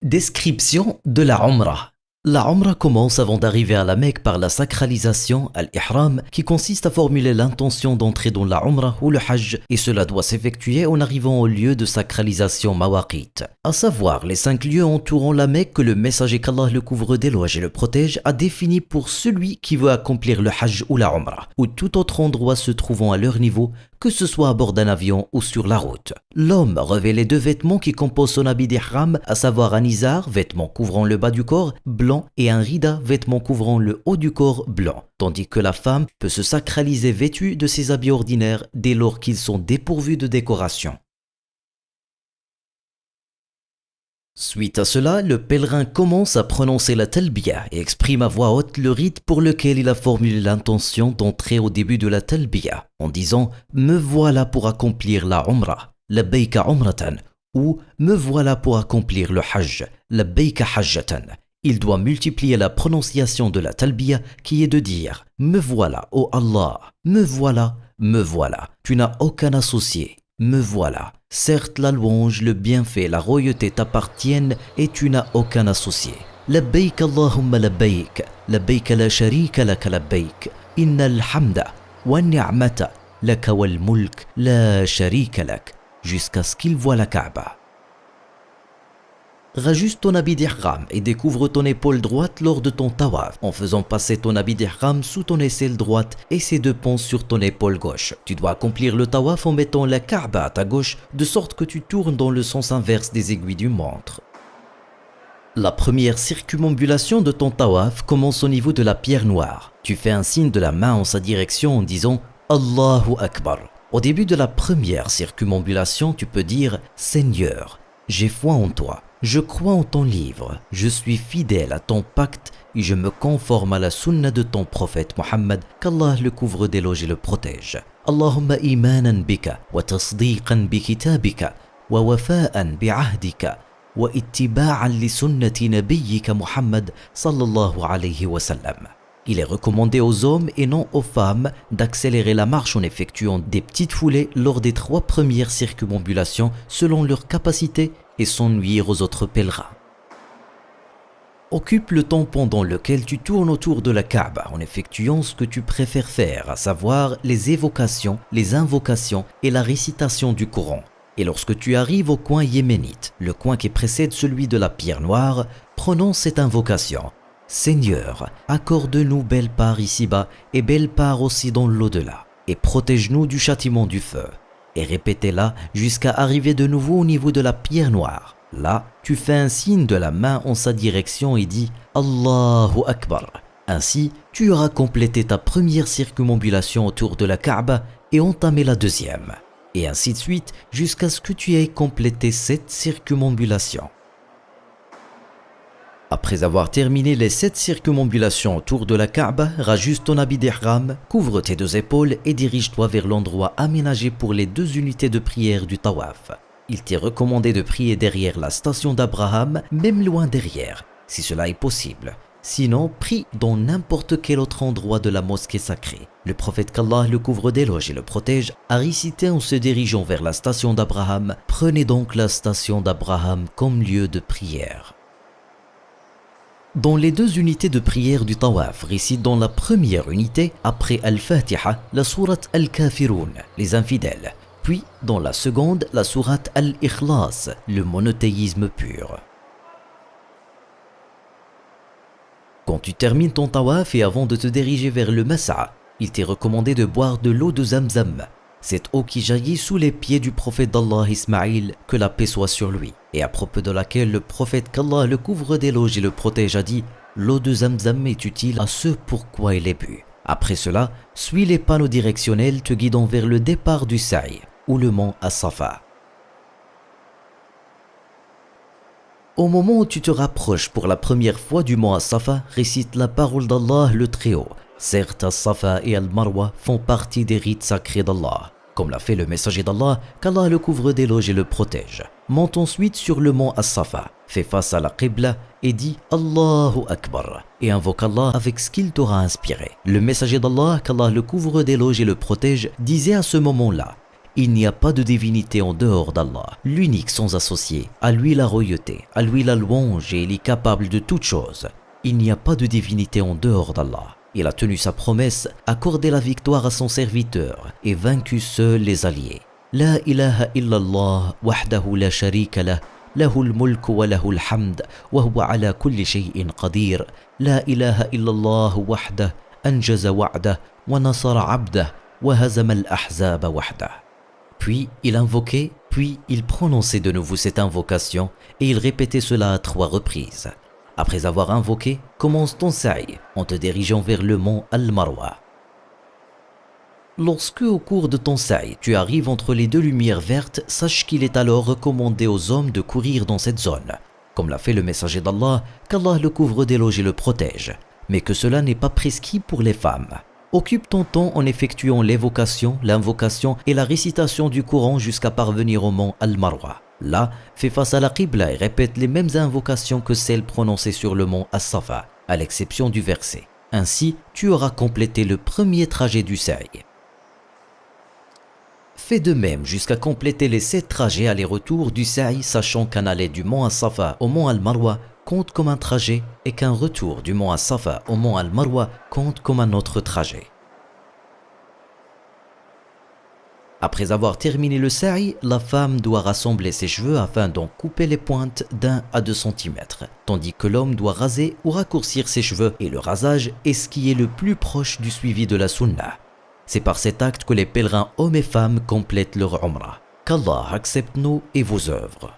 Description de la Umrah. La Umrah commence avant d'arriver à la Mecque par la sacralisation, al-Ihram, qui consiste à formuler l'intention d'entrer dans la Umrah ou le Hajj, et cela doit s'effectuer en arrivant au lieu de sacralisation Mawaqit, à savoir les 5 lieux entourant la Mecque que le messager qu'Allah le couvre d'éloges et le protège a défini pour celui qui veut accomplir le Hajj ou la Umrah, ou tout autre endroit se trouvant à leur niveau, que ce soit à bord d'un avion ou sur la route. L'homme revêt les 2 vêtements qui composent son habit d'ihram, à savoir un izar, vêtement couvrant le bas du corps, blanc, et un rida, vêtement couvrant le haut du corps, blanc, tandis que la femme peut se sacraliser vêtue de ses habits ordinaires dès lors qu'ils sont dépourvus de décoration. Suite à cela, le pèlerin commence à prononcer la talbiya et exprime à voix haute le rite pour lequel il a formulé l'intention d'entrer au début de la talbiya, en disant « Me voilà pour accomplir la Umrah, labbayka umratan » ou « Me voilà pour accomplir le Hajj, labbayka hajjatan ». Il doit multiplier la prononciation de la talbiya qui est de dire « Me voilà, ô Allah, me voilà, tu n'as aucun associé, me voilà. Certes, la louange, le bienfait, la royauté t'appartiennent et tu n'as aucun associé. Labbayk Allahumma labbayk, labbayk la sharika laka labbayk, innal hamda wa ni'mata laka wal mulk la sharika lak » jusqu'à ce qu'il voit la Kaaba. Rajuste ton habit d'ihram et découvre ton épaule droite lors de ton tawaf en faisant passer ton habit d'ihram sous ton aisselle droite et ses 2 pans sur ton épaule gauche. Tu dois accomplir le tawaf en mettant la Kaaba à ta gauche de sorte que tu tournes dans le sens inverse des aiguilles du montre. La première circumambulation de ton tawaf commence au niveau de la pierre noire. Tu fais un signe de la main en sa direction en disant « Allahu Akbar ». Au début de la première circumambulation, tu peux dire « Seigneur, j'ai foi en toi. Je crois en ton livre, je suis fidèle à ton pacte et je me conforme à la sunna de ton prophète Mohammed, qu'Allah le couvre d'éloges et le protège. Allahumma imanan bika, wa tasdiqan bi kitabika, wa wafa'an bi ahdika, wa ittiba'an li sunnati nabiyyika Muhammad sallallahu alayhi wa sallam. Il est recommandé aux hommes et non aux femmes d'accélérer la marche en effectuant des petites foulées lors des 3 premières circumambulations selon leur capacité et sans nuire aux autres pèlerins. Occupe le temps pendant lequel tu tournes autour de la Kaaba en effectuant ce que tu préfères faire, à savoir les évocations, les invocations et la récitation du Coran. Et lorsque tu arrives au coin yéménite, le coin qui précède celui de la pierre noire, prononce cette invocation. Seigneur, accorde-nous belle part ici-bas et belle part aussi dans l'au-delà, et protège-nous du châtiment du feu. Et répétez-la jusqu'à arriver de nouveau au niveau de la pierre noire. Là, tu fais un signe de la main en sa direction et dis « Allahu Akbar ». Ainsi, tu auras complété ta première circumambulation autour de la Kaaba et entamé la deuxième. Et ainsi de suite jusqu'à ce que tu aies complété 7 circumambulations. Après avoir terminé les 7 circumambulations autour de la Kaaba, rajuste ton habit d'ihram, couvre tes 2 épaules et dirige-toi vers l'endroit aménagé pour les 2 unités de prière du tawaf. Il t'est recommandé de prier derrière la station d'Abraham, même loin derrière, si cela est possible. Sinon, prie dans n'importe quel autre endroit de la mosquée sacrée. Le prophète qu'Allah le couvre d'éloges et le protège a récité en se dirigeant vers la station d'Abraham. Prenez donc la station d'Abraham comme lieu de prière. Dans les 2 unités de prière du tawaf, récite dans la première unité, après Al-Fatiha, la sourate Al-Kafirun, les infidèles, puis dans la seconde, la sourate Al-Ikhlas, le monothéisme pur. Quand tu termines ton tawaf et avant de te diriger vers le Mas'a, il t'est recommandé de boire de l'eau de Zamzam, cette eau qui jaillit sous les pieds du prophète d'Allah Ismaïl, que la paix soit sur lui, et à propos de laquelle le prophète qu'Allah le couvre d'éloges et le protège a dit « L'eau de Zamzam est utile à ce pourquoi elle est bue ». Après cela, suis les panneaux directionnels te guidant vers le départ du Sa'i, ou le mont As-Safa. Au moment où tu te rapproches pour la première fois du mont As-Safa, récite la parole d'Allah le Très-Haut. Certes, As-Safa et Al-Marwa font partie des rites sacrés d'Allah, comme l'a fait le messager d'Allah, qu'Allah le couvre d'éloges et le protège. Monte ensuite sur le mont As-Safa, fais face à la Qibla et dis Allahu Akbar et invoque Allah avec ce qu'il t'aura inspiré. Le messager d'Allah, qu'Allah le couvre d'éloges et le protège, disait à ce moment-là Il n'y a pas de divinité en dehors d'Allah, l'unique sans associé. À lui la royauté, à lui la louange et il est capable de toutes choses. Il n'y a pas de divinité en dehors d'Allah. Il a tenu sa promesse, accordé la victoire à son serviteur et vaincu seuls les alliés. La ilaha illallah wahdahu la sharika lah, lahul mulk wa lahul hamd wa huwa ala kulli shay'in qadir. La ilaha illallah wahdah anjaza wa'dah wa nasara 'abdah wa hazama al-ahzaba wahdah. Puis il invoquait, puis il prononçait de nouveau cette invocation et il répétait cela à 3 reprises. Après avoir invoqué, commence ton sa'i en te dirigeant vers le mont Al-Marwa. Lorsque au cours de ton sa'i, tu arrives entre les 2 lumières vertes, sache qu'il est alors recommandé aux hommes de courir dans cette zone, comme l'a fait le messager d'Allah, qu'Allah le couvre d'éloges et le protège, mais que cela n'est pas prescrit pour les femmes. Occupe ton temps en effectuant l'évocation, l'invocation et la récitation du Coran jusqu'à parvenir au mont Al-Marwa. Là, fais face à la Qibla et répète les mêmes invocations que celles prononcées sur le mont As-Safa, à l'exception du verset. Ainsi, tu auras complété le premier trajet du sa'i. Fais de même jusqu'à compléter les 7 trajets aller-retour du sa'i, sachant qu'un aller du mont As-Safa au mont Al-Marwa compte comme un trajet et qu'un retour du mont As-Safa au mont Al-Marwa compte comme un autre trajet. Après avoir terminé le sa'i, la femme doit rassembler ses cheveux afin d'en couper les pointes d'1 à 2 cm, tandis que l'homme doit raser ou raccourcir ses cheveux et le rasage est ce qui est le plus proche du suivi de la sunna. C'est par cet acte que les pèlerins hommes et femmes complètent leur umrah. Qu'Allah accepte nous et vos œuvres.